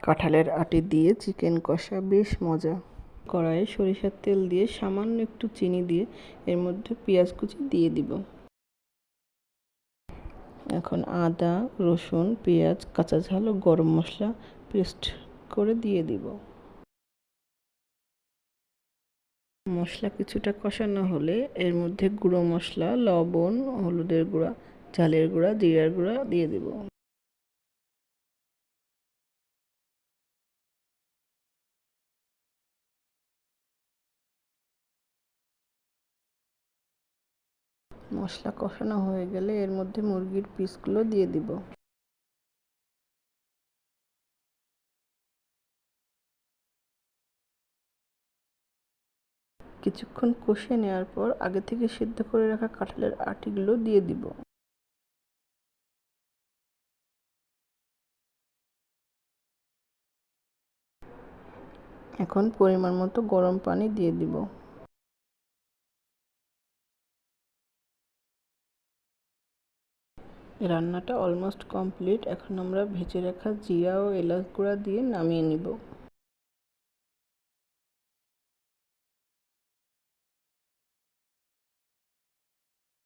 কাঁঠালের আটি দিয়ে চিকেন কষা বেশ মজা। কড়াইয়ে সরিষার তেল দিয়ে সামান্য একটু চিনি দিয়ে এর মধ্যে পেঁয়াজ কুচি দিয়ে দিব। এখন আদা, রসুন, পেঁয়াজ, কাঁচা ঝাল ও গরম মশলা পেস্ট করে দিয়ে দিব। মশলা কিছুটা কষানো হলে এর মধ্যে গুঁড়ো মশলা, লবণ, হলুদের গুঁড়া, ঝালের গুঁড়া, জিরার গুঁড়া দিয়ে দিব। মশলা কষানো হয়ে গেলে এর মধ্যে মুরগির পিসগুলো দিয়ে দিব। কিছুক্ষণ কষিয়ে নেওয়ার পর আগে থেকে সিদ্ধ করে রাখা কাঁঠালের আটিগুলো দিয়ে দিব। এখন পরিমাণ মতো গরম পানি দিয়ে দিব। রান্নাটা অলমোস্ট কমপ্লিট। এখন আমরা ভেজে রাখা জিরা ও এলাচ গুঁড়া দিয়ে নামিয়ে নিব।